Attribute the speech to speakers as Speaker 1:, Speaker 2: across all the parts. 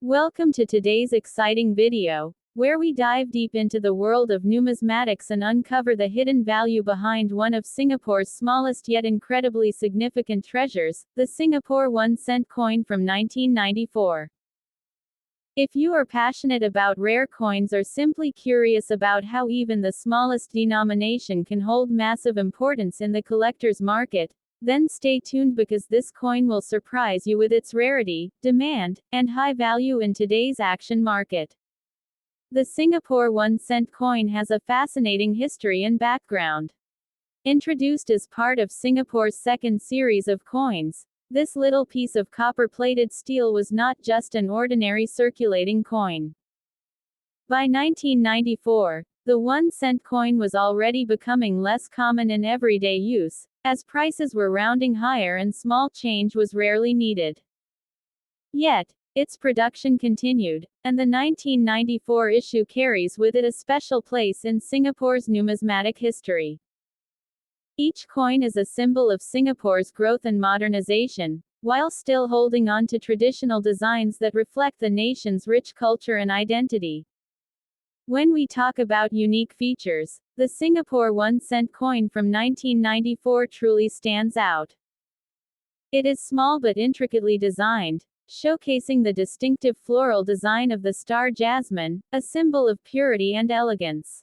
Speaker 1: Welcome to today's exciting video, where we dive deep into the world of numismatics and uncover the hidden value behind one of Singapore's smallest yet incredibly significant treasures, the Singapore 1-cent coin from 1994. If you are passionate about rare coins or simply curious about how even the smallest denomination can hold massive importance in the collector's market, then stay tuned because this coin will surprise you with its rarity, demand, and high value in today's action market. The Singapore 1-cent coin has a fascinating history and background. Introduced as part of Singapore's second series of coins, this little piece of copper-plated steel was not just an ordinary circulating coin. By 1994, the 1-cent coin was already becoming less common in everyday use, as prices were rounding higher and small change was rarely needed. Yet, its production continued, and the 1994 issue carries with it a special place in Singapore's numismatic history. Each coin is a symbol of Singapore's growth and modernization, while still holding on to traditional designs that reflect the nation's rich culture and identity. When we talk about unique features, the Singapore 1-cent coin from 1994 truly stands out. It is small but intricately designed, showcasing the distinctive floral design of the star jasmine, a symbol of purity and elegance.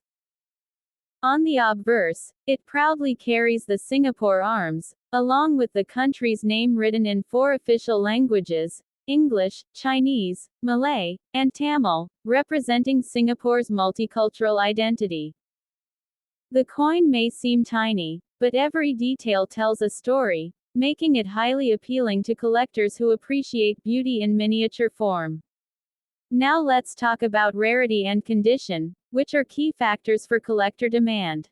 Speaker 1: On the obverse, it proudly carries the Singapore arms, along with the country's name written in 4 official languages: English, Chinese, Malay, and Tamil, representing Singapore's multicultural identity. The coin may seem tiny, but every detail tells a story, making it highly appealing to collectors who appreciate beauty in miniature form. Now let's talk about rarity and condition, which are key factors for collector demand.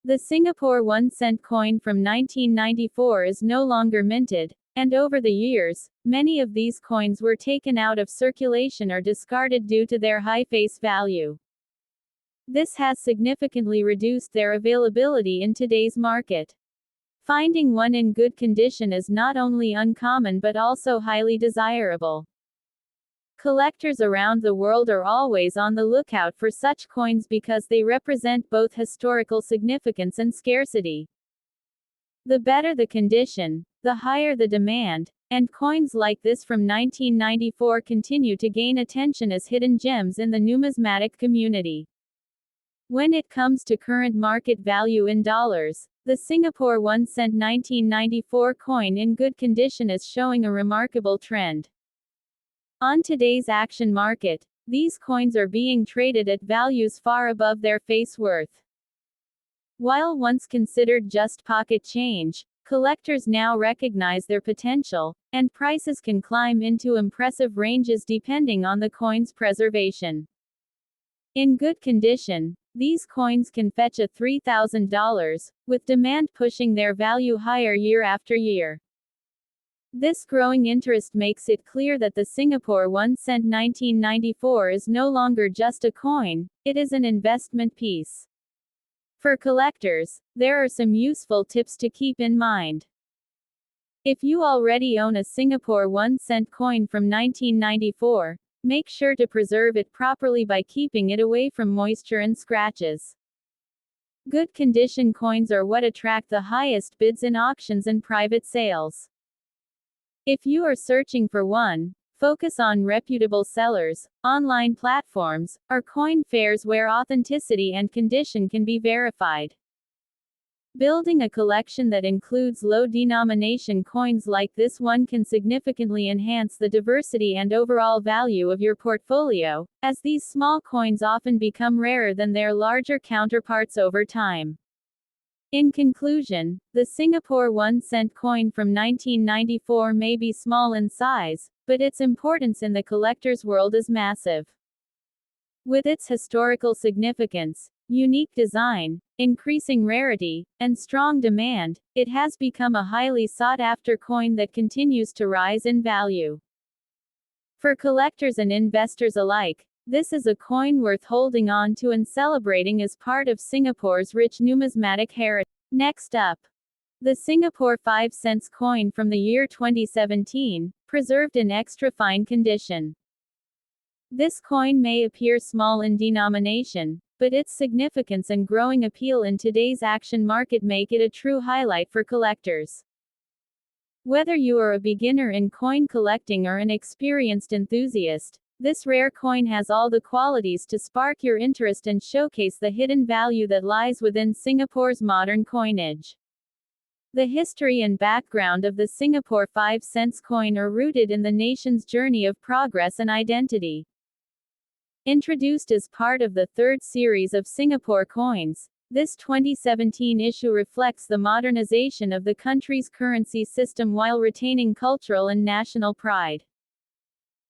Speaker 1: The Singapore 1-cent coin from 1994 is no longer minted, and over the years, many of these coins were taken out of circulation or discarded due to their high face value. This has significantly reduced their availability in today's market. Finding one in good condition is not only uncommon but also highly desirable. Collectors around the world are always on the lookout for such coins because they represent both historical significance and scarcity. The better the condition, the higher the demand, and coins like this from 1994 continue to gain attention as hidden gems in the numismatic community. When it comes to current market value in dollars, the Singapore 1-cent 1994 coin in good condition is showing a remarkable trend. On today's action market, these coins are being traded at values far above their face worth. While once considered just pocket change, collectors now recognize their potential, and prices can climb into impressive ranges depending on the coin's preservation. In good condition, these coins can fetch a $3,000, with demand pushing their value higher year after year. This growing interest makes it clear that the Singapore 1-cent 1994 is no longer just a coin, it is an investment piece. For collectors, there are some useful tips to keep in mind. If you already own a Singapore 1-cent coin from 1994, make sure to preserve it properly by keeping it away from moisture and scratches. Good condition coins are what attract the highest bids in auctions and private sales. If you are searching for one, focus on reputable sellers, online platforms, or coin fairs where authenticity and condition can be verified. Building a collection that includes low-denomination coins like this one can significantly enhance the diversity and overall value of your portfolio, as these small coins often become rarer than their larger counterparts over time. In conclusion, the Singapore 1-cent coin from 1994 may be small in size, but its importance in the collector's world is massive. With its historical significance, unique design, increasing rarity, and strong demand, it has become a highly sought-after coin that continues to rise in value. For collectors and investors alike, this is a coin worth holding on to and celebrating as part of Singapore's rich numismatic heritage. Next up, the Singapore 5 cents coin from the year 2017, preserved in extra fine condition. This coin may appear small in denomination, but its significance and growing appeal in today's action market make it a true highlight for collectors. Whether you are a beginner in coin collecting or an experienced enthusiast, this rare coin has all the qualities to spark your interest and showcase the hidden value that lies within Singapore's modern coinage. The history and background of the Singapore 5-cent coin are rooted in the nation's journey of progress and identity. Introduced as part of the third series of Singapore coins, this 2017 issue reflects the modernization of the country's currency system while retaining cultural and national pride.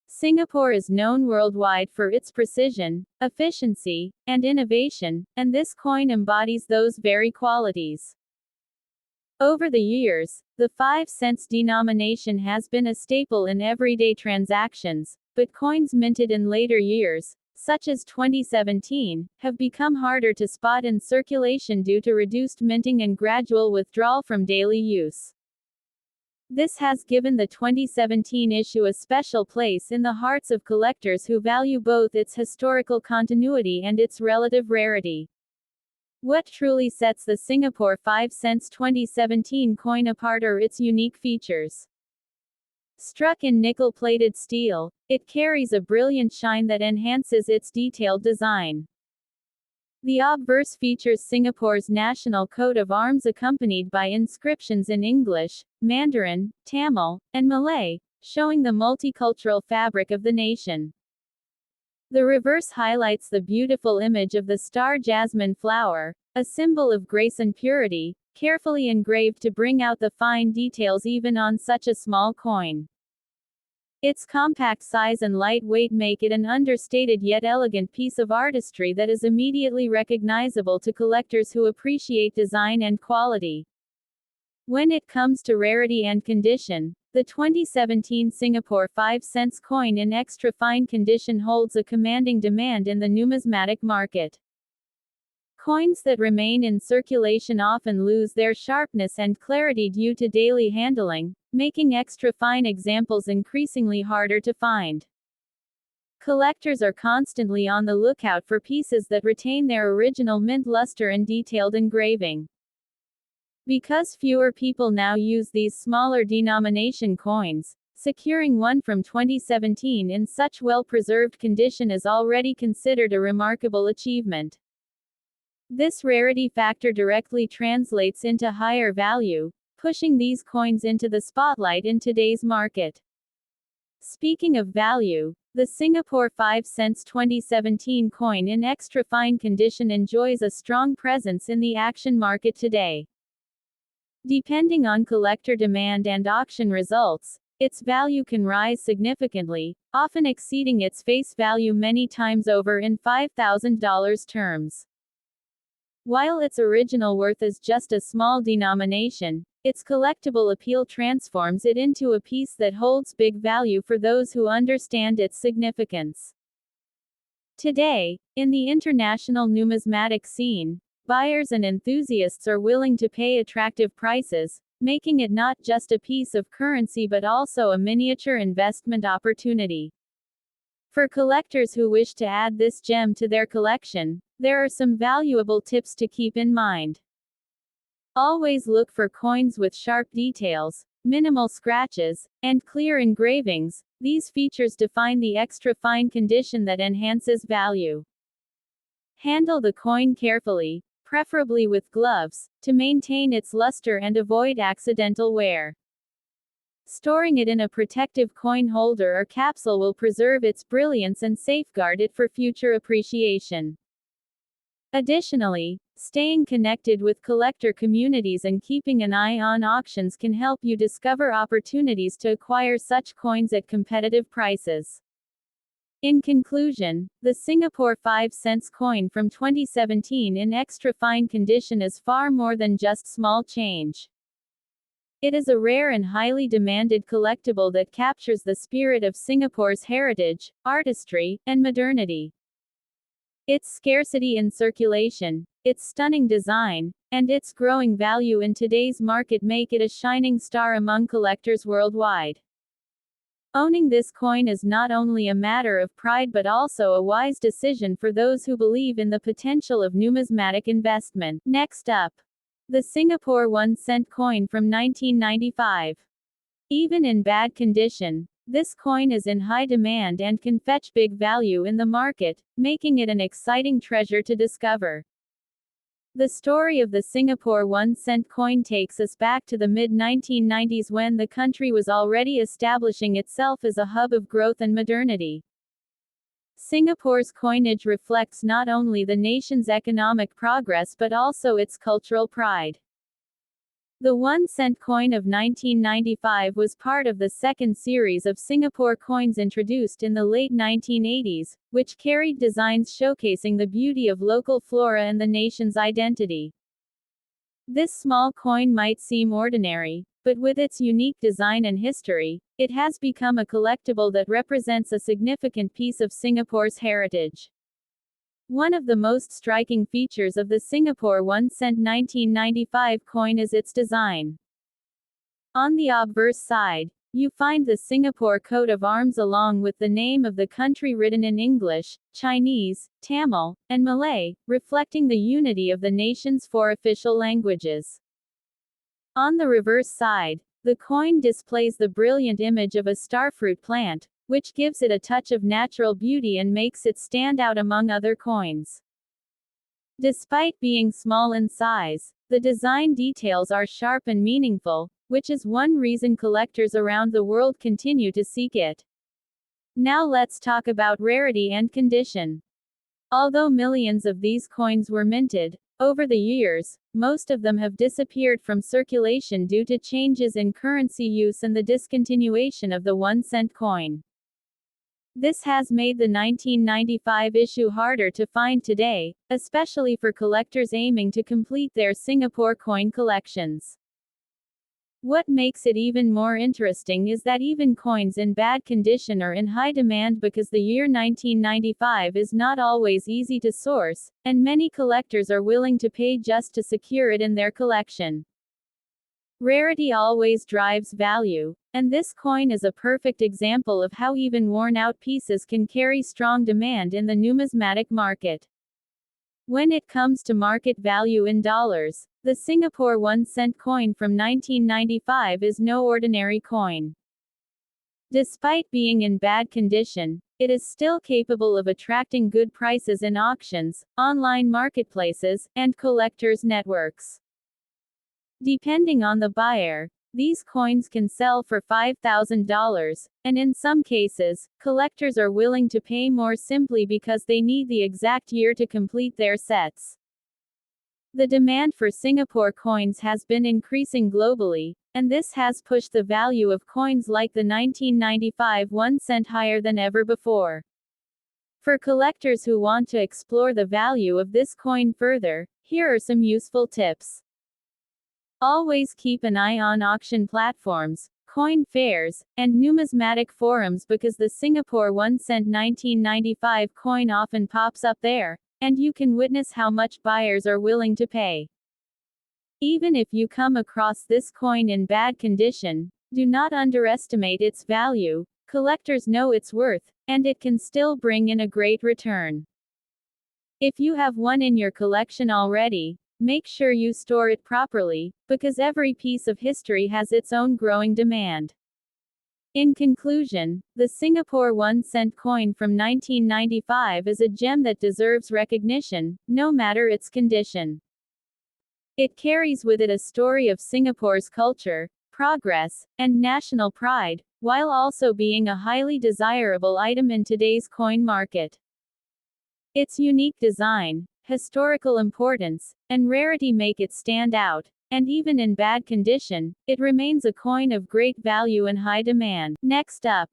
Speaker 1: Singapore is known worldwide for its precision, efficiency, and innovation, and this coin embodies those very qualities. Over the years, the 5-cent denomination has been a staple in everyday transactions, but coins minted in later years, such as 2017, have become harder to spot in circulation due to reduced minting and gradual withdrawal from daily use. This has given the 2017 issue a special place in the hearts of collectors who value both its historical continuity and its relative rarity. What truly sets the Singapore 5-cent 2017 coin apart are its unique features. Struck in nickel-plated steel, it carries a brilliant shine that enhances its detailed design. The obverse features Singapore's national coat of arms accompanied by inscriptions in English, Mandarin, Tamil, and Malay, showing the multicultural fabric of the nation. The reverse highlights the beautiful image of the star jasmine flower, a symbol of grace and purity, carefully engraved to bring out the fine details even on such a small coin. Its compact size and light weight make it an understated yet elegant piece of artistry that is immediately recognizable to collectors who appreciate design and quality. When it comes to rarity and condition, the 2017 Singapore 5-cent coin in extra fine condition holds a commanding demand in the numismatic market. Coins that remain in circulation often lose their sharpness and clarity due to daily handling, making extra fine examples increasingly harder to find. Collectors are constantly on the lookout for pieces that retain their original mint luster and detailed engraving. Because fewer people now use these smaller denomination coins, securing one from 2017 in such well-preserved condition is already considered a remarkable achievement. This rarity factor directly translates into higher value, pushing these coins into the spotlight in today's market. Speaking of value, the Singapore 5-cent 2017 coin in extra fine condition enjoys a strong presence in the action market today. Depending on collector demand and auction results, its value can rise significantly, often exceeding its face value many times over in $5,000 terms. While its original worth is just a small denomination, its collectible appeal transforms it into a piece that holds big value for those who understand its significance. Today, in the international numismatic scene, buyers and enthusiasts are willing to pay attractive prices, making it not just a piece of currency but also a miniature investment opportunity. For collectors who wish to add this gem to their collection, there are some valuable tips to keep in mind. Always look for coins with sharp details, minimal scratches, and clear engravings. These features define the extra fine condition that enhances value. Handle the coin carefully, preferably with gloves, to maintain its luster and avoid accidental wear. Storing it in a protective coin holder or capsule will preserve its brilliance and safeguard it for future appreciation. Additionally, staying connected with collector communities and keeping an eye on auctions can help you discover opportunities to acquire such coins at competitive prices. In conclusion, the Singapore 5-cent coin from 2017 in extra fine condition is far more than just small change. It is a rare and highly demanded collectible that captures the spirit of Singapore's heritage, artistry, and modernity. Its scarcity in circulation, its stunning design, and its growing value in today's market make it a shining star among collectors worldwide. Owning this coin is not only a matter of pride but also a wise decision for those who believe in the potential of numismatic investment. Next up, the Singapore 1-cent coin from 1995. Even in bad condition, this coin is in high demand and can fetch big value in the market, making it an exciting treasure to discover. The story of the Singapore 1-cent coin takes us back to the mid-1990s when the country was already establishing itself as a hub of growth and modernity. Singapore's coinage reflects not only the nation's economic progress but also its cultural pride. The 1-cent coin of 1995 was part of the second series of Singapore coins introduced in the late 1980s, which carried designs showcasing the beauty of local flora and the nation's identity. This small coin might seem ordinary, but with its unique design and history, it has become a collectible that represents a significant piece of Singapore's heritage. One of the most striking features of the Singapore 1-cent 1995 coin is its design. On the obverse side, you find the Singapore coat of arms along with the name of the country written in English, Chinese, Tamil, and Malay, reflecting the unity of the nation's four official languages. On the reverse side, the coin displays the brilliant image of a starfruit plant, which gives it a touch of natural beauty and makes it stand out among other coins. Despite being small in size, the design details are sharp and meaningful, which is one reason collectors around the world continue to seek it. Now let's talk about rarity and condition. Although millions of these coins were minted, over the years, most of them have disappeared from circulation due to changes in currency use and the discontinuation of the 1-cent coin. This has made the 1995 issue harder to find today, especially for collectors aiming to complete their Singapore coin collections. What makes it even more interesting is that even coins in bad condition are in high demand because the year 1995 is not always easy to source, and many collectors are willing to pay just to secure it in their collection. Rarity always drives value, and this coin is a perfect example of how even worn-out pieces can carry strong demand in the numismatic market. When it comes to market value in dollars, the Singapore 1-cent coin from 1995 is no ordinary coin. Despite being in bad condition, it is still capable of attracting good prices in auctions, online marketplaces, and collectors' networks. Depending on the buyer, these coins can sell for $5,000, and in some cases, collectors are willing to pay more simply because they need the exact year to complete their sets. The demand for Singapore coins has been increasing globally, and this has pushed the value of coins like the 1995 1-cent higher than ever before. For collectors who want to explore the value of this coin further, here are some useful tips. Always keep an eye on auction platforms, coin fairs, and numismatic forums because the Singapore 1-cent 1995 coin often pops up there, and you can witness how much buyers are willing to pay. Even if you come across this coin in bad condition, do not underestimate its value. Collectors know its worth, and it can still bring in a great return. If you have one in your collection already, make sure you store it properly, because every piece of history has its own growing demand. In conclusion, the Singapore 1-cent coin from 1995 is a gem that deserves recognition, no matter its condition. It carries with it a story of Singapore's culture, progress, and national pride, while also being a highly desirable item in today's coin market. Its unique design, historical importance, and rarity make it stand out, and even in bad condition, it remains a coin of great value and high demand. Next up,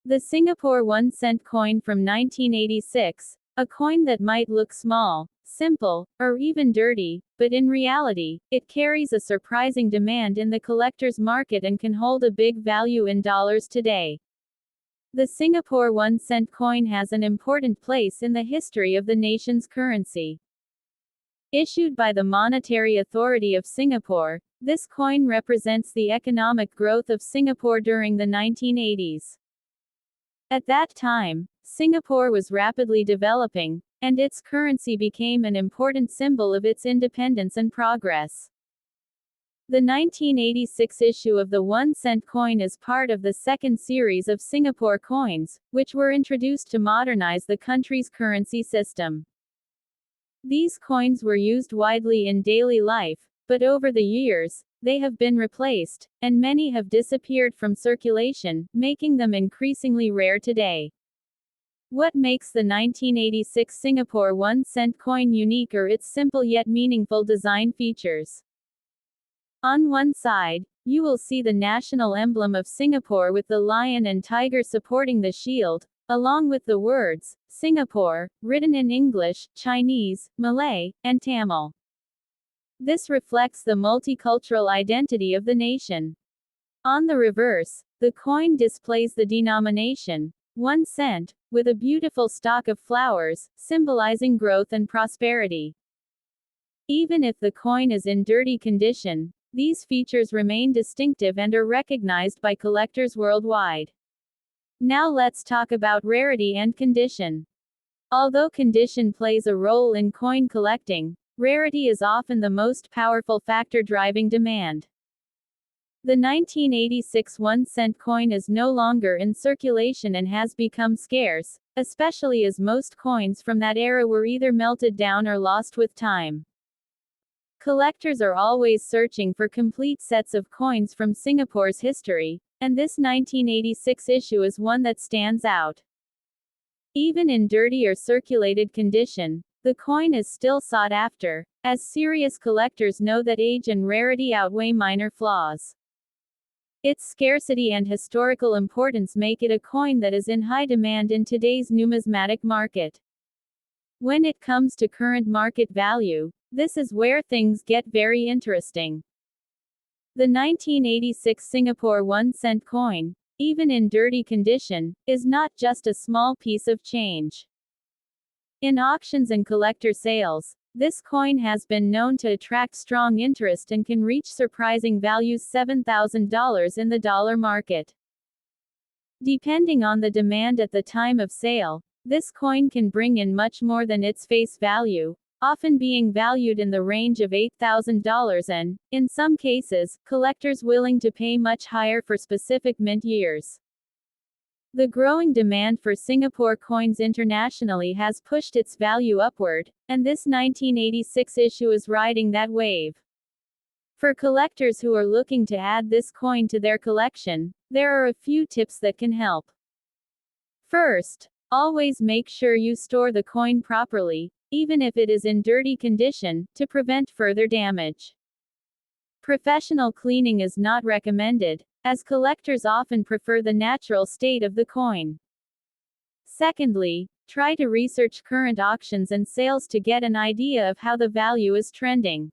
Speaker 1: the Singapore 1-cent coin from 1986, a coin that might look small, simple, or even dirty, but in reality, it carries a surprising demand in the collector's market and can hold a big value in dollars today. The Singapore 1-cent coin has an important place in the history of the nation's currency. Issued by the Monetary Authority of Singapore, this coin represents the economic growth of Singapore during the 1980s. At that time, Singapore was rapidly developing, and its currency became an important symbol of its independence and progress. The 1986 issue of the 1-cent coin is part of the second series of Singapore coins, which were introduced to modernize the country's currency system. These coins were used widely in daily life, but over the years, they have been replaced, and many have disappeared from circulation, making them increasingly rare today. What makes the 1986 Singapore 1-cent coin unique are its simple yet meaningful design features. On one side, you will see the national emblem of Singapore with the lion and tiger supporting the shield, along with the words, Singapore, written in English, Chinese, Malay, and Tamil. This reflects the multicultural identity of the nation. On the reverse, the coin displays the denomination, 1 cent, with a beautiful stalk of flowers, symbolizing growth and prosperity. Even if the coin is in dirty condition, these features remain distinctive and are recognized by collectors worldwide. Now let's talk about rarity and condition. Although condition plays a role in coin collecting, rarity is often the most powerful factor driving demand. The 1986 1-cent coin is no longer in circulation and has become scarce, especially as most coins from that era were either melted down or lost with time. Collectors are always searching for complete sets of coins from Singapore's history, and this 1986 issue is one that stands out. Even in dirty or circulated condition, the coin is still sought after, as serious collectors know that age and rarity outweigh minor flaws. Its scarcity and historical importance make it a coin that is in high demand in today's numismatic market. When it comes to current market value, this is where things get very interesting. The 1986 Singapore 1-cent coin, even in dirty condition, is not just a small piece of change. In auctions and collector sales, this coin has been known to attract strong interest and can reach surprising values $7,000 in the dollar market. Depending on the demand at the time of sale, this coin can bring in much more than its face value, often being valued in the range of $8,000 and, in some cases, collectors willing to pay much higher for specific mint years. The growing demand for Singapore coins internationally has pushed its value upward, and this 1986 issue is riding that wave. For collectors who are looking to add this coin to their collection, there are a few tips that can help. First, always make sure you store the coin properly, even if it is in dirty condition, to prevent further damage. Professional cleaning is not recommended, as collectors often prefer the natural state of the coin. Secondly, try to research current auctions and sales to get an idea of how the value is trending.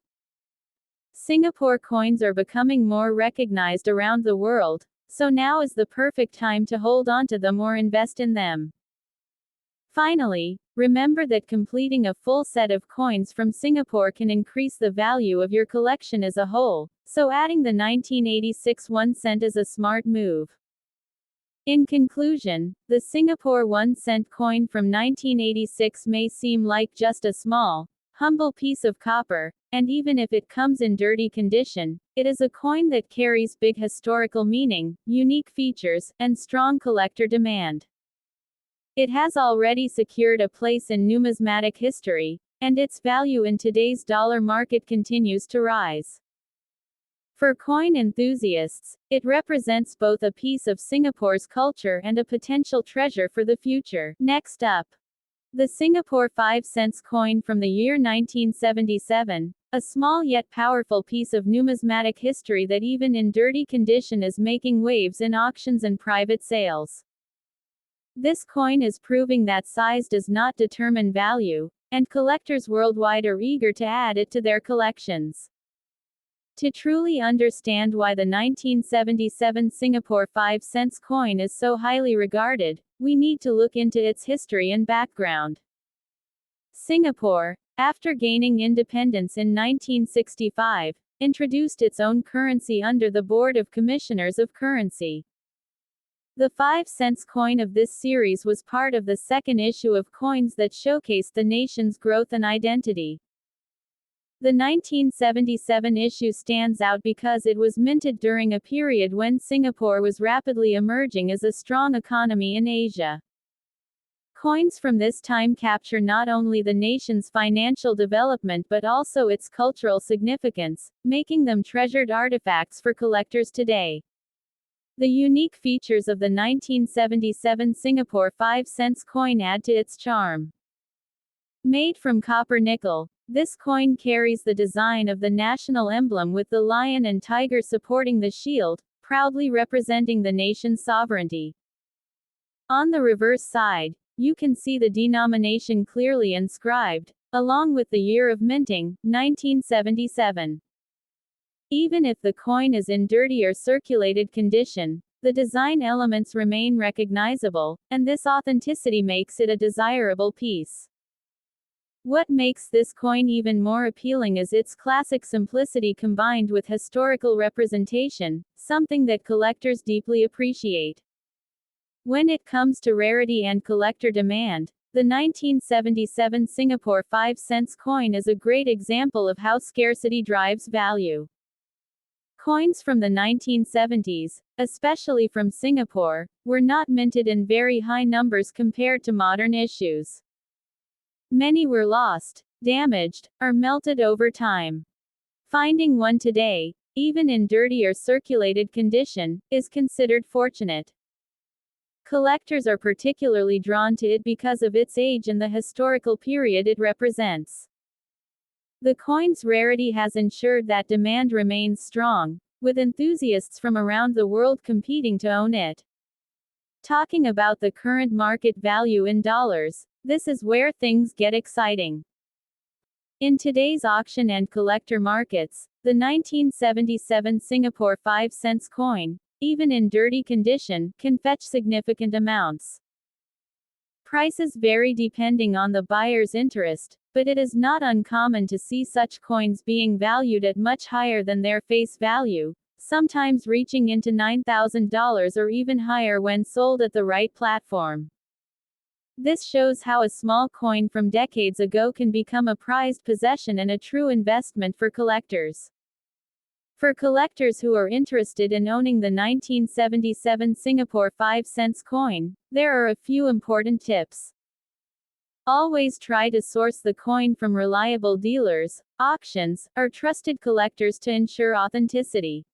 Speaker 1: Singapore coins are becoming more recognized around the world, so now is the perfect time to hold on to them or invest in them. Finally, remember that completing a full set of coins from Singapore can increase the value of your collection as a whole, so adding the 1986 1-cent is a smart move. In conclusion, the Singapore 1-cent coin from 1986 may seem like just a small, humble piece of copper, and even if it comes in dirty condition, it is a coin that carries big historical meaning, unique features, and strong collector demand. It has already secured a place in numismatic history, and its value in today's dollar market continues to rise. For coin enthusiasts, it represents both a piece of Singapore's culture and a potential treasure for the future. Next up, the Singapore 5 cents coin from the year 1977, a small yet powerful piece of numismatic history that even in dirty condition is making waves in auctions and private sales. This coin is proving that size does not determine value, and collectors worldwide are eager to add it to their collections. To truly understand why the 1977 Singapore 5 cents coin is so highly regarded, we need to look into its history and background. Singapore, after gaining independence in 1965, introduced its own currency under the Board of Commissioners of Currency. The 5-cent coin of this series was part of the second issue of coins that showcased the nation's growth and identity. The 1977 issue stands out because it was minted during a period when Singapore was rapidly emerging as a strong economy in Asia. Coins from this time capture not only the nation's financial development but also its cultural significance, making them treasured artifacts for collectors today. The unique features of the 1977 Singapore 5-cent coin add to its charm. Made from copper nickel, this coin carries the design of the national emblem with the lion and tiger supporting the shield, proudly representing the nation's sovereignty. On the reverse side, you can see the denomination clearly inscribed, along with the year of minting, 1977. Even if the coin is in dirty or circulated condition, the design elements remain recognizable, and this authenticity makes it a desirable piece. What makes this coin even more appealing is its classic simplicity combined with historical representation, something that collectors deeply appreciate. When it comes to rarity and collector demand, the 1977 Singapore 5-cent coin is a great example of how scarcity drives value. Coins from the 1970s, especially from Singapore, were not minted in very high numbers compared to modern issues. Many were lost, damaged, or melted over time. Finding one today, even in dirty or circulated condition, is considered fortunate. Collectors are particularly drawn to it because of its age and the historical period it represents. The coin's rarity has ensured that demand remains strong, with enthusiasts from around the world competing to own it. Talking about the current market value in dollars, this is where things get exciting. In today's auction and collector markets, the 1977 Singapore 5-cent coin, even in dirty condition, can fetch significant amounts. Prices vary depending on the buyer's interest, but it is not uncommon to see such coins being valued at much higher than their face value, sometimes reaching into $9,000 or even higher when sold at the right platform. This shows how a small coin from decades ago can become a prized possession and a true investment for collectors. For collectors who are interested in owning the 1977 Singapore 5-cent coin, there are a few important tips. Always try to source the coin from reliable dealers, auctions, or trusted collectors to ensure authenticity.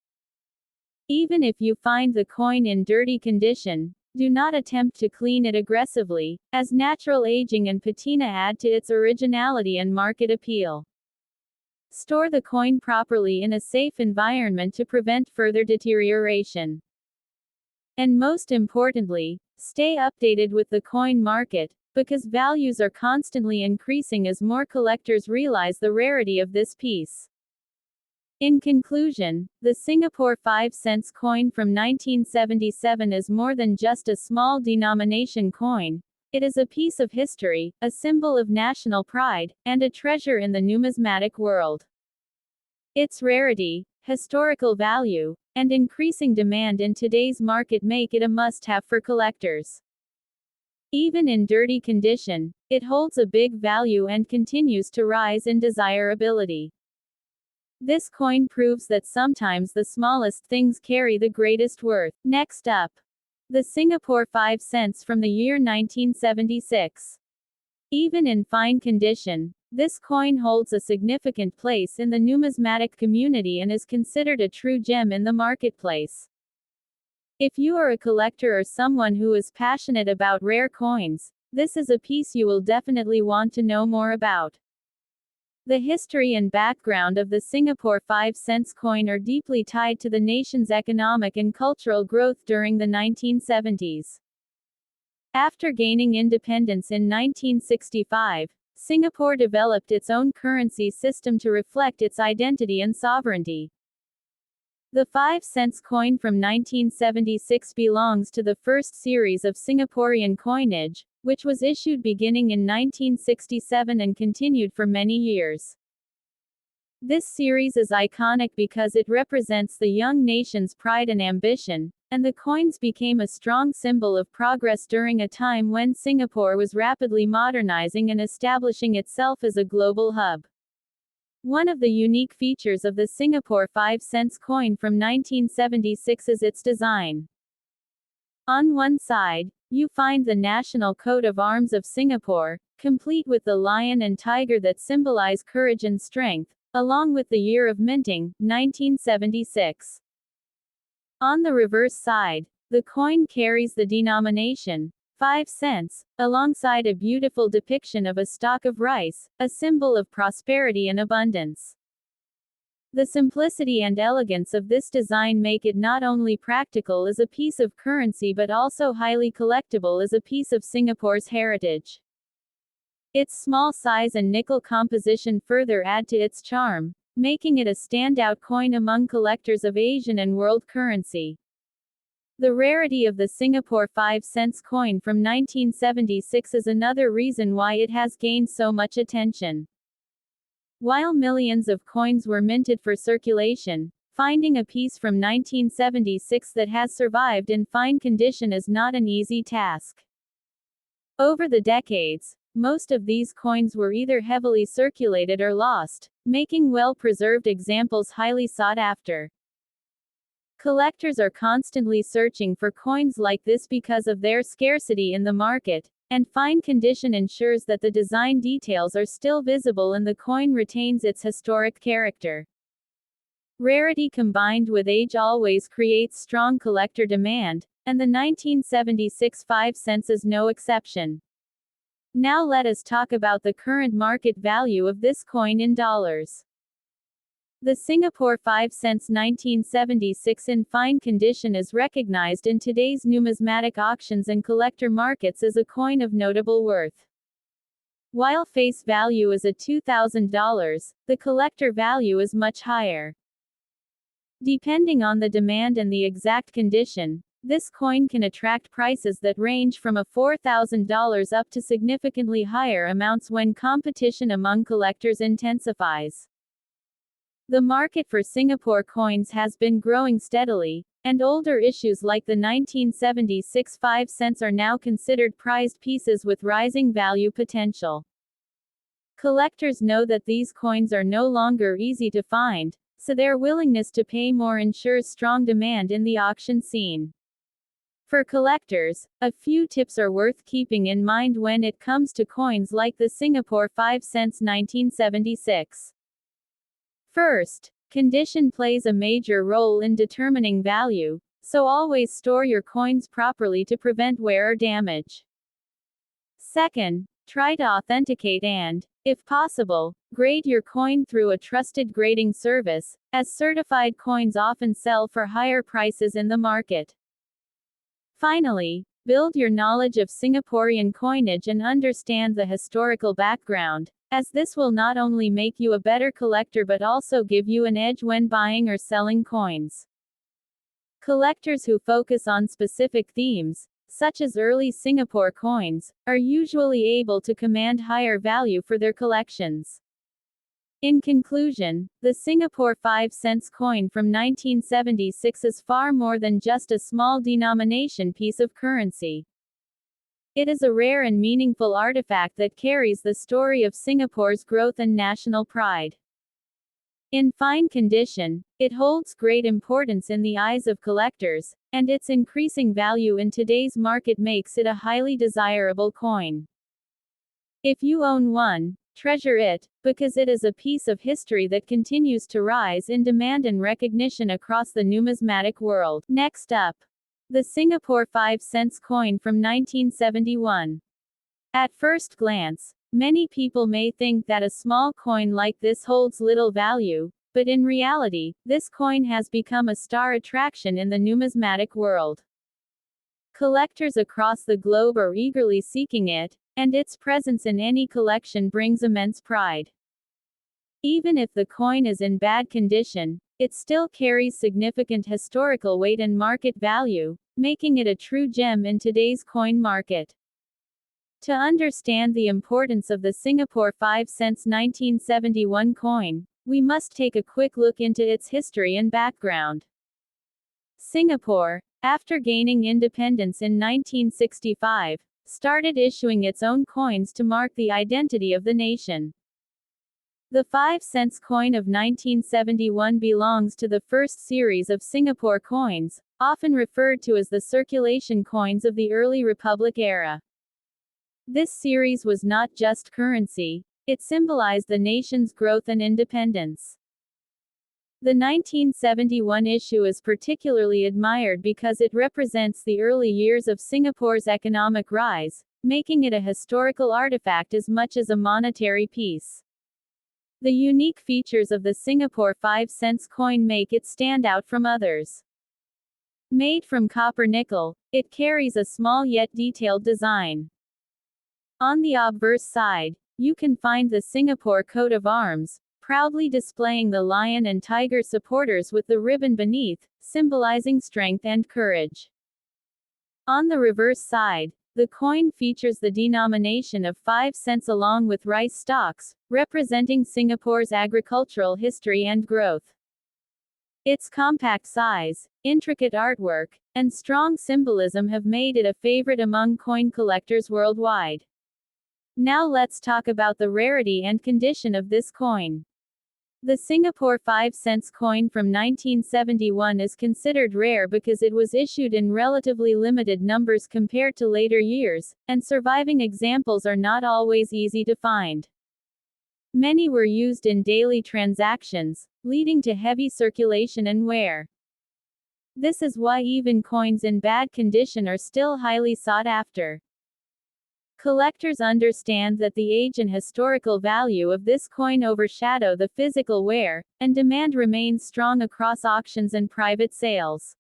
Speaker 1: Even if you find the coin in dirty condition, do not attempt to clean it aggressively, as natural aging and patina add to its originality and market appeal. Store the coin properly in a safe environment to prevent further deterioration. And most importantly, stay updated with the coin market, because values are constantly increasing as more collectors realize the rarity of this piece. In conclusion, the Singapore 5-cent coin from 1977 is more than just a small denomination coin. It is a piece of history, a symbol of national pride, and a treasure in the numismatic world. Its rarity, historical value, and increasing demand in today's market make it a must-have for collectors. Even in dirty condition, it holds a big value and continues to rise in desirability. This coin proves that sometimes the smallest things carry the greatest worth. Next up, the Singapore 5-cent from the year 1976. Even in fine condition, this coin holds a significant place in the numismatic community and is considered a true gem in the marketplace. If you are a collector or someone who is passionate about rare coins, this is a piece you will definitely want to know more about. The history and background of the Singapore 5-cent coin are deeply tied to the nation's economic and cultural growth during the 1970s. After gaining independence in 1965, Singapore developed its own currency system to reflect its identity and sovereignty. The 5-cent coin from 1976 belongs to the first series of Singaporean coinage, which was issued beginning in 1967 and continued for many years. This series is iconic because it represents the young nation's pride and ambition, and the coins became a strong symbol of progress during a time when Singapore was rapidly modernizing and establishing itself as a global hub. One of the unique features of the Singapore 5 cents coin from 1976 is its design. On one side, you find the national coat of arms of Singapore, complete with the lion and tiger that symbolize courage and strength, along with the year of minting, 1976. On the reverse side, the coin carries the denomination, 5 cents, alongside a beautiful depiction of a stalk of rice, a symbol of prosperity and abundance. The simplicity and elegance of this design make it not only practical as a piece of currency but also highly collectible as a piece of Singapore's heritage. Its small size and nickel composition further add to its charm, making it a standout coin among collectors of Asian and world currency. The rarity of the Singapore 5 cents coin from 1976 is another reason why it has gained so much attention. While millions of coins were minted for circulation, finding a piece from 1976 that has survived in fine condition is not an easy task. Over the decades, most of these coins were either heavily circulated or lost, making well-preserved examples highly sought after. Collectors are constantly searching for coins like this because of their scarcity in the market, and fine condition ensures that the design details are still visible and the coin retains its historic character. Rarity combined with age always creates strong collector demand, and the 1976 5 cents is no exception. Now let us talk about the current market value of this coin in dollars. The Singapore 5 cents 1976 in fine condition is recognized in today's numismatic auctions and collector markets as a coin of notable worth. While face value is at $2,000, the collector value is much higher. Depending on the demand and the exact condition, this coin can attract prices that range from $4,000 up to significantly higher amounts when competition among collectors intensifies. The market for Singapore coins has been growing steadily, and older issues like the 1976 5 cents are now considered prized pieces with rising value potential. Collectors know that these coins are no longer easy to find, so their willingness to pay more ensures strong demand in the auction scene. For collectors, a few tips are worth keeping in mind when it comes to coins like the Singapore 5 cents 1976. First, condition plays a major role in determining value, so always store your coins properly to prevent wear or damage. Second, try to authenticate and, if possible, grade your coin through a trusted grading service, as certified coins often sell for higher prices in the market. Finally, build your knowledge of Singaporean coinage and understand the historical background, as this will not only make you a better collector but also give you an edge when buying or selling coins. Collectors who focus on specific themes, such as early Singapore coins, are usually able to command higher value for their collections. In conclusion, the Singapore 5 cents coin from 1976 is far more than just a small denomination piece of currency. It is a rare and meaningful artifact that carries the story of Singapore's growth and national pride. In fine condition, it holds great importance in the eyes of collectors, and its increasing value in today's market makes it a highly desirable coin. If you own one, treasure it, because it is a piece of history that continues to rise in demand and recognition across the numismatic world. Next up, the Singapore 5 cents coin from 1971. At first glance, many people may think that a small coin like this holds little value, but in reality, this coin has become a star attraction in the numismatic world. Collectors across the globe are eagerly seeking it, and its presence in any collection brings immense pride. Even if the coin is in bad condition, it still carries significant historical weight and market value, making it a true gem in today's coin market. To understand the importance of the Singapore 5 cents 1971 coin, we must take a quick look into its history and background. Singapore, after gaining independence in 1965, started issuing its own coins to mark the identity of the nation. The 5-cent coin of 1971 belongs to the first series of Singapore coins, often referred to as the circulation coins of the early Republic era. This series was not just currency, it symbolized the nation's growth and independence. The 1971 issue is particularly admired because it represents the early years of Singapore's economic rise, making it a historical artifact as much as a monetary piece. The unique features of the Singapore 5-cent coin make it stand out from others. Made from copper nickel, it carries a small yet detailed design. On the obverse side, you can find the Singapore coat of arms, proudly displaying the lion and tiger supporters with the ribbon beneath, symbolizing strength and courage. On the reverse side, the coin features the denomination of 5 cents along with rice stalks, representing Singapore's agricultural history and growth. Its compact size, intricate artwork, and strong symbolism have made it a favorite among coin collectors worldwide. Now let's talk about the rarity and condition of this coin. The Singapore 5-cent coin from 1971 is considered rare because it was issued in relatively limited numbers compared to later years, and surviving examples are not always easy to find. Many were used in daily transactions, leading to heavy circulation and wear. This is why even coins in bad condition are still highly sought after. Collectors understand that the age and historical value of this coin overshadow the physical wear, and demand remains strong across auctions and private sales.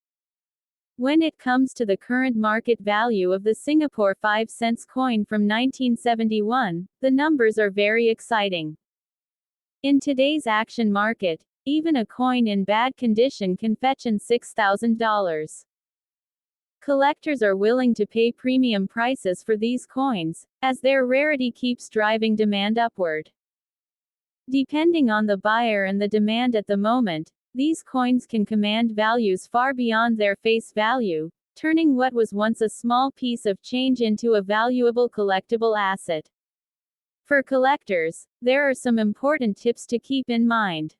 Speaker 1: When it comes to the current market value of the Singapore 5-cent coin from 1971, the numbers are very exciting. In today's auction market, even a coin in bad condition can fetch in $6,000. Collectors are willing to pay premium prices for these coins, as their rarity keeps driving demand upward. Depending on the buyer and the demand at the moment, these coins can command values far beyond their face value, turning what was once a small piece of change into a valuable collectible asset. For collectors, there are some important tips to keep in mind.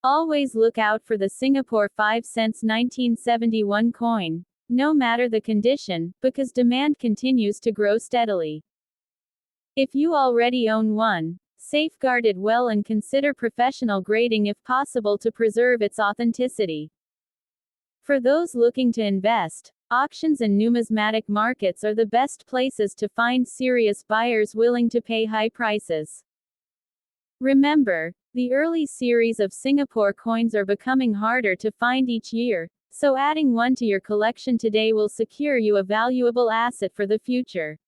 Speaker 1: Always look out for the Singapore 5-cent 1971 coin, no matter the condition, because demand continues to grow steadily. If you already own one, safeguard it well and consider professional grading if possible to preserve its authenticity. For those looking to invest, auctions and numismatic markets are the best places to find serious buyers willing to pay high prices. Remember, the early series of Singapore coins are becoming harder to find each year, so adding one to your collection today will secure you a valuable asset for the future.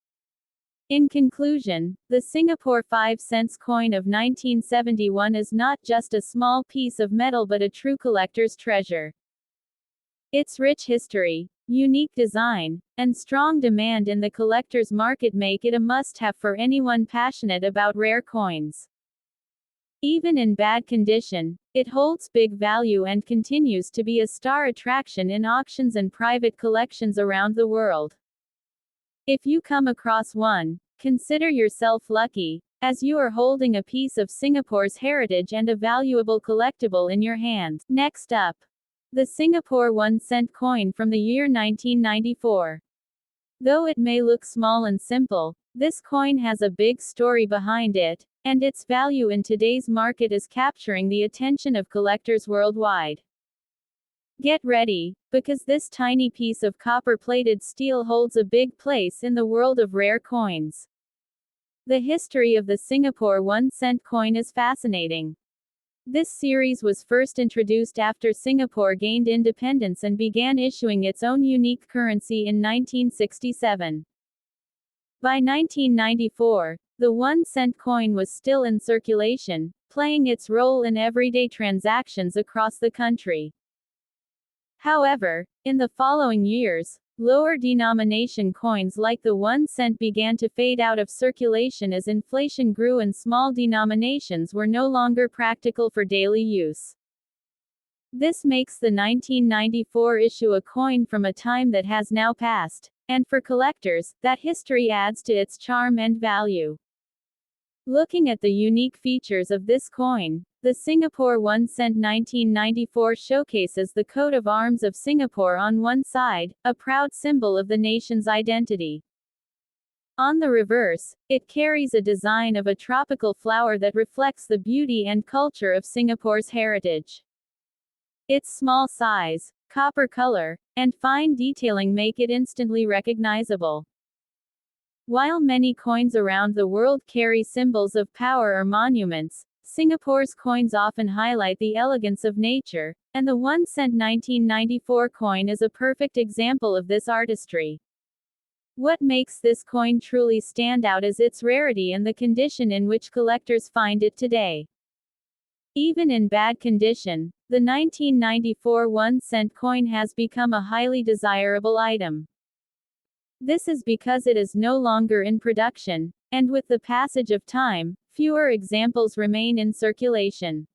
Speaker 1: In conclusion, the Singapore 5-cent coin of 1971 is not just a small piece of metal but a true collector's treasure. Its rich history, unique design, and strong demand in the collector's market make it a must-have for anyone passionate about rare coins. Even in bad condition, it holds big value and continues to be a star attraction in auctions and private collections around the world. If you come across one, consider yourself lucky, as you are holding a piece of Singapore's heritage and a valuable collectible in your hands. Next up, the Singapore 1-cent coin from the year 1994. Though it may look small and simple, this coin has a big story behind it, and its value in today's market is capturing the attention of collectors worldwide. Get ready, because this tiny piece of copper-plated steel holds a big place in the world of rare coins. The history of the Singapore 1-cent coin is fascinating. This series was first introduced after Singapore gained independence and began issuing its own unique currency in 1967. By 1994, the 1-cent coin was still in circulation, playing its role in everyday transactions across the country. However, in the following years, lower denomination coins like the 1 cent began to fade out of circulation as inflation grew and small denominations were no longer practical for daily use. This makes the 1994 issue a coin from a time that has now passed. And for collectors, that history adds to its charm and value. Looking at the unique features of this coin, the Singapore 1 cent 1994 showcases the coat of arms of Singapore on one side, a proud symbol of the nation's identity. On the reverse, it carries a design of a tropical flower that reflects the beauty and culture of Singapore's heritage. Its small size, copper color, and fine detailing make it instantly recognizable. While many coins around the world carry symbols of power or monuments, Singapore's coins often highlight the elegance of nature, and the 1 cent 1994 coin is a perfect example of this artistry. What makes this coin truly stand out is its rarity and the condition in which collectors find it today. Even in bad condition, the 1994 1 cent coin has become a highly desirable item. This is because it is no longer in production, and with the passage of time, fewer examples remain in circulation.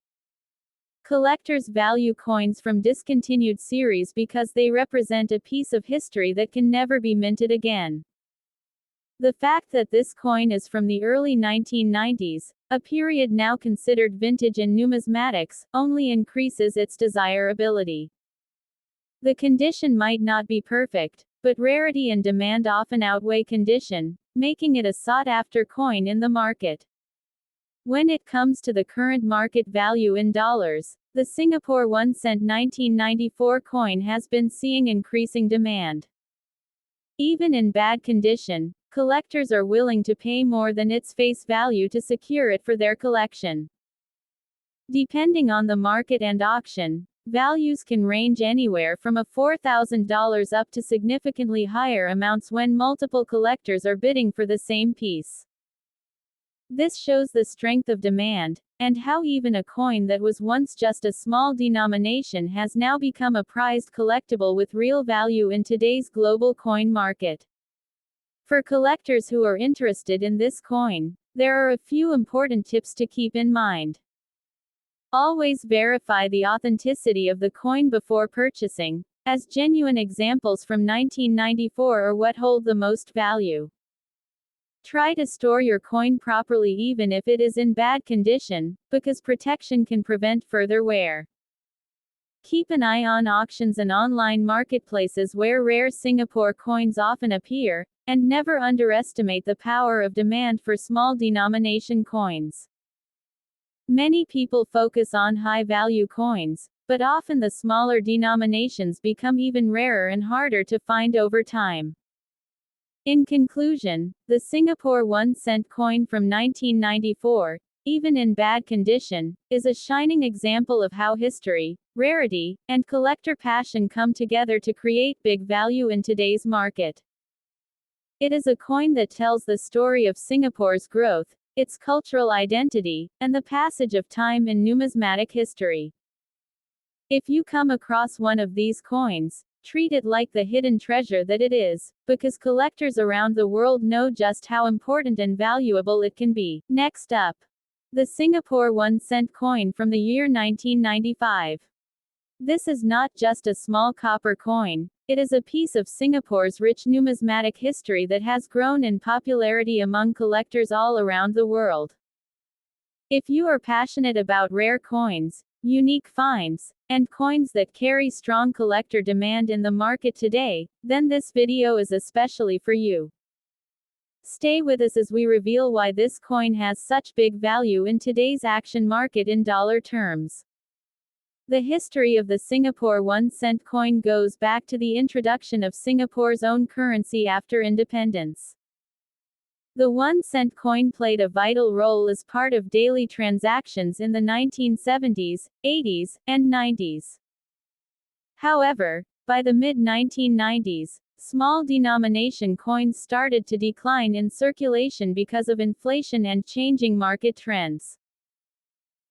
Speaker 1: Collectors value coins from discontinued series because they represent a piece of history that can never be minted again. The fact that this coin is from the early 1990s, a period now considered vintage in numismatics, only increases its desirability. The condition might not be perfect, but rarity and demand often outweigh condition, making it a sought-after coin in the market. When it comes to the current market value in dollars, the Singapore 1 cent 1994 coin has been seeing increasing demand. Even in bad condition, collectors are willing to pay more than its face value to secure it for their collection. Depending on the market and auction, values can range anywhere from $4,000 up to significantly higher amounts when multiple collectors are bidding for the same piece. This shows the strength of demand, and how even a coin that was once just a small denomination has now become a prized collectible with real value in today's global coin market. For collectors who are interested in this coin, there are a few important tips to keep in mind. Always verify the authenticity of the coin before purchasing, as genuine examples from 1994 are what hold the most value. Try to store your coin properly even if it is in bad condition, because protection can prevent further wear. Keep an eye on auctions and online marketplaces where rare Singapore coins often appear, and never underestimate the power of demand for small denomination coins. Many people focus on high-value coins, but often the smaller denominations become even rarer and harder to find over time. In conclusion, the Singapore 1 cent coin from 1994, even in bad condition, is a shining example of how history, rarity, and collector passion come together to create big value in today's market. It is a coin that tells the story of Singapore's growth, its cultural identity, and the passage of time in numismatic history. If you come across one of these coins, treat it like the hidden treasure that it is, because collectors around the world know just how important and valuable it can be. Next up, the Singapore 1 cent coin from the year 1995. This is not just a small copper coin, it is a piece of Singapore's rich numismatic history that has grown in popularity among collectors all around the world. If you are passionate about rare coins, unique finds, and coins that carry strong collector demand in the market today, then this video is especially for you. Stay with us as we reveal why this coin has such big value in today's action market in dollar terms. The history of the Singapore 1 cent coin goes back to the introduction of Singapore's own currency after independence. The 1 cent coin played a vital role as part of daily transactions in the 1970s, 80s, and 90s. However, by the mid-1990s, small denomination coins started to decline in circulation because of inflation and changing market trends.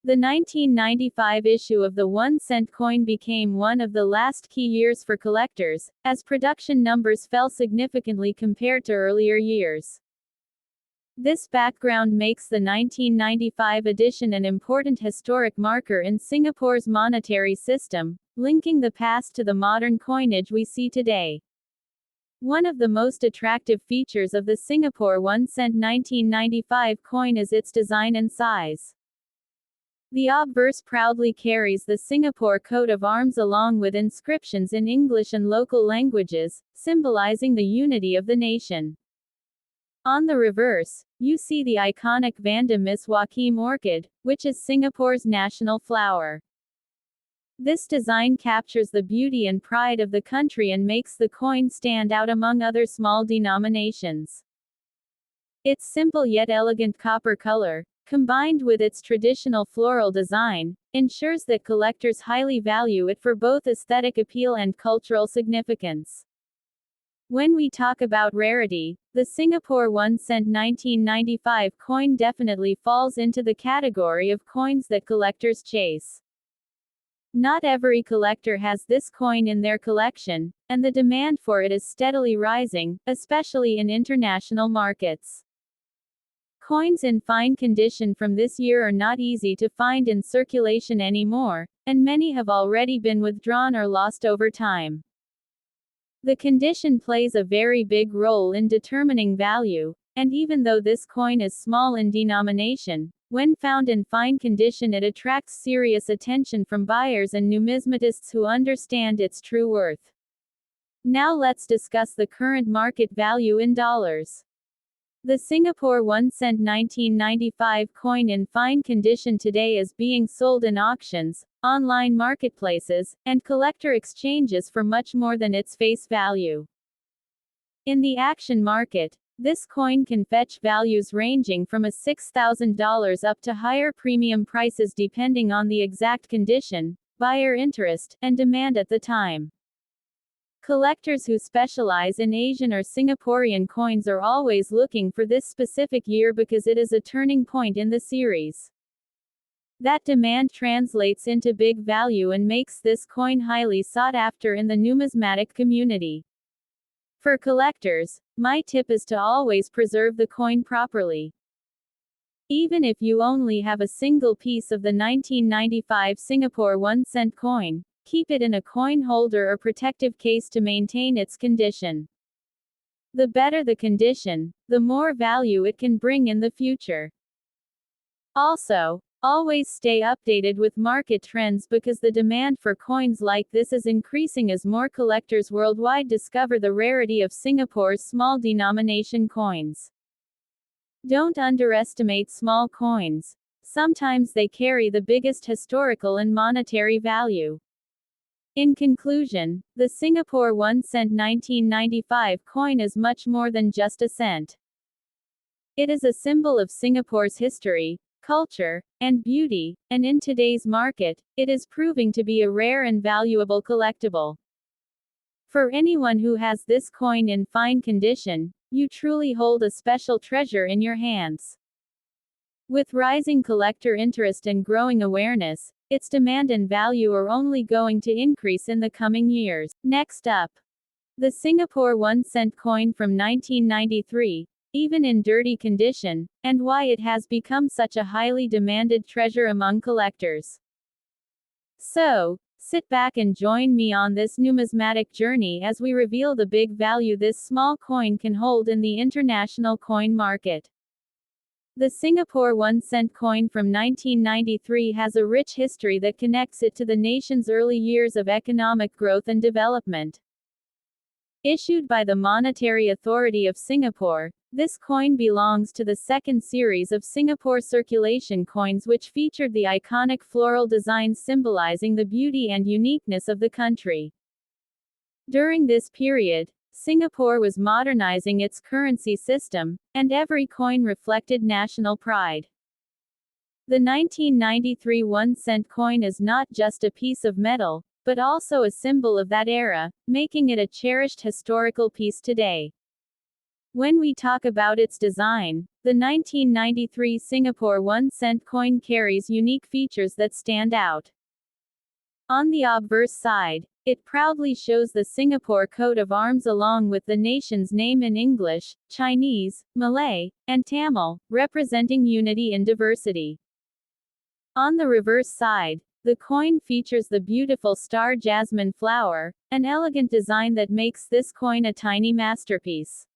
Speaker 1: The 1995 issue of the 1 cent coin became one of the last key years for collectors, as production numbers fell significantly compared to earlier years. This background makes the 1995 edition an important historic marker in Singapore's monetary system, linking the past to the modern coinage we see today. One of the most attractive features of the Singapore 1 cent 1995 coin is its design and size. The obverse proudly carries the Singapore coat of arms along with inscriptions in English and local languages, symbolizing the unity of the nation. On the reverse, you see the iconic Vanda Miss Joaquim orchid, which is Singapore's national flower. This design captures the beauty and pride of the country and makes the coin stand out among other small denominations. Its simple yet elegant copper color, combined with its traditional floral design, ensures that collectors highly value it for both aesthetic appeal and cultural significance. When we talk about rarity, the Singapore 1 cent 1995 coin definitely falls into the category of coins that collectors chase. Not every collector has this coin in their collection, and the demand for it is steadily rising, especially in international markets. Coins in fine condition from this year are not easy to find in circulation anymore, and many have already been withdrawn or lost over time. The condition plays a very big role in determining value, and even though this coin is small in denomination, when found in fine condition it attracts serious attention from buyers and numismatists who understand its true worth. Now let's discuss the current market value in dollars. The Singapore 1 cent 1995 coin in fine condition today is being sold in auctions, online marketplaces, and collector exchanges for much more than its face value. In the auction market, this coin can fetch values ranging from $6,000 up to higher premium prices depending on the exact condition, buyer interest, and demand at the time. Collectors who specialize in Asian or Singaporean coins are always looking for this specific year because it is a turning point in the series. That demand translates into big value and makes this coin highly sought after in the numismatic community. For collectors, my tip is to always preserve the coin properly. Even if you only have a single piece of the 1995 Singapore 1 cent coin, keep it in a coin holder or protective case to maintain its condition. The better the condition, the more value it can bring in the future. Also, always stay updated with market trends because the demand for coins like this is increasing as more collectors worldwide discover the rarity of Singapore's small denomination coins. Don't underestimate small coins. Sometimes they carry the biggest historical and monetary value. In conclusion, the Singapore 1 cent 1995 coin is much more than just a cent. It is a symbol of Singapore's history, culture, and beauty, and in today's market, it is proving to be a rare and valuable collectible. For anyone who has this coin in fine condition, you truly hold a special treasure in your hands. With rising collector interest and growing awareness, its demand and value are only going to increase in the coming years. Next up, the Singapore 1 cent coin from 1993, even in dirty condition, and why it has become such a highly demanded treasure among collectors. So, sit back and join me on this numismatic journey as we reveal the big value this small coin can hold in the international coin market. The Singapore 1 cent coin from 1993 has a rich history that connects it to the nation's early years of economic growth and development. Issued by the Monetary Authority of Singapore, this coin belongs to the second series of Singapore circulation coins which featured the iconic floral designs symbolizing the beauty and uniqueness of the country. During this period, Singapore was modernizing its currency system, and every coin reflected national pride. The 1993 1 cent coin is not just a piece of metal, but also a symbol of that era, making it a cherished historical piece today. When we talk about its design, the 1993 Singapore 1 cent coin carries unique features that stand out. On the obverse side, It proudly shows the Singapore coat of arms along with the nation's name in English, Chinese, Malay, and Tamil, representing unity in diversity. On the reverse side, the coin features the beautiful star jasmine flower, an elegant design that makes this coin a tiny masterpiece.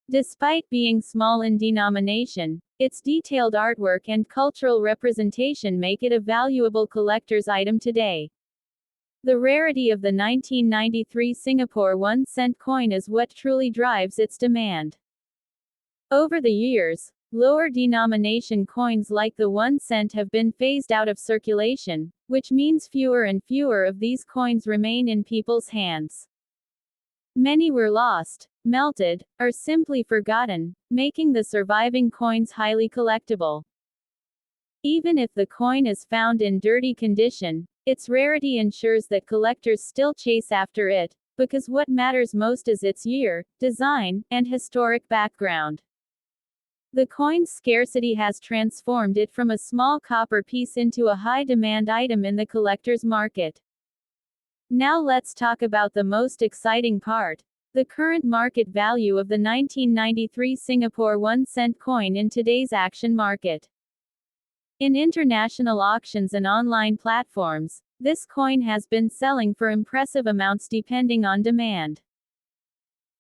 Speaker 1: Despite being small in denomination, its detailed artwork and cultural representation make it a valuable collector's item today. The rarity of the 1993 Singapore 1-cent coin is what truly drives its demand. Over the years, lower denomination coins like the 1 cent have been phased out of circulation, which means fewer and fewer of these coins remain in people's hands. Many were lost, melted, or simply forgotten, making the surviving coins highly collectible. Even if the coin is found in dirty condition, its rarity ensures that collectors still chase after it, because what matters most is its year, design, and historic background. The coin's scarcity has transformed it from a small copper piece into a high-demand item in the collector's market. Now let's talk about the most exciting part: the current market value of the 1993 Singapore 1-cent coin in today's auction market. In international auctions and online platforms, this coin has been selling for impressive amounts depending on demand.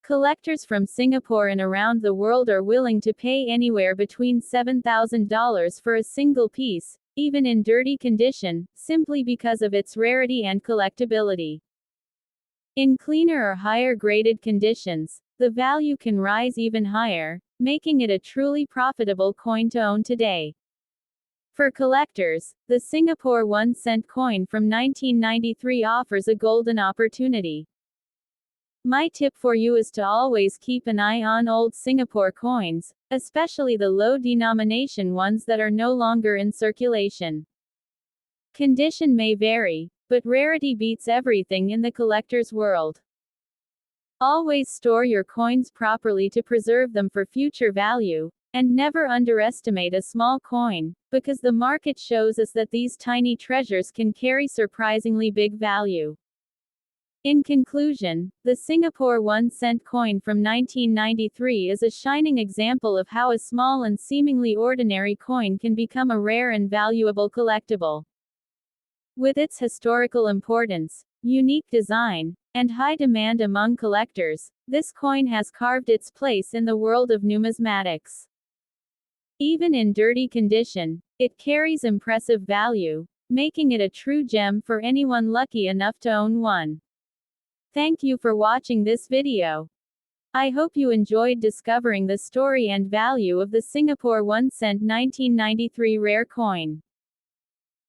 Speaker 1: Collectors from Singapore and around the world are willing to pay anywhere between $7,000 for a single piece, even in dirty condition, simply because of its rarity and collectability. In cleaner or higher graded conditions, the value can rise even higher, making it a truly profitable coin to own today. For collectors, the Singapore 1-cent coin from 1993 offers a golden opportunity. My tip for you is to always keep an eye on old Singapore coins, especially the low-denomination ones that are no longer in circulation. Condition may vary, but rarity beats everything in the collector's world. Always store your coins properly to preserve them for future value, and never underestimate a small coin, because the market shows us that these tiny treasures can carry surprisingly big value. In conclusion, the Singapore 1-cent coin from 1993 is a shining example of how a small and seemingly ordinary coin can become a rare and valuable collectible. With its historical importance, unique design, and high demand among collectors, this coin has carved its place in the world of numismatics. Even in dirty condition, it carries impressive value, making it a true gem for anyone lucky enough to own one. Thank you for watching this video. I hope you enjoyed discovering the story and value of the Singapore 1-cent 1993 rare coin.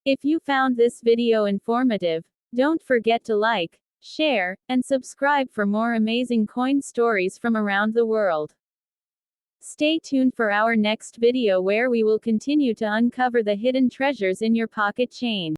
Speaker 1: If you found this video informative, don't forget to like, share, and subscribe for more amazing coin stories from around the world. Stay tuned for our next video where we will continue to uncover the hidden treasures in your pocket chain.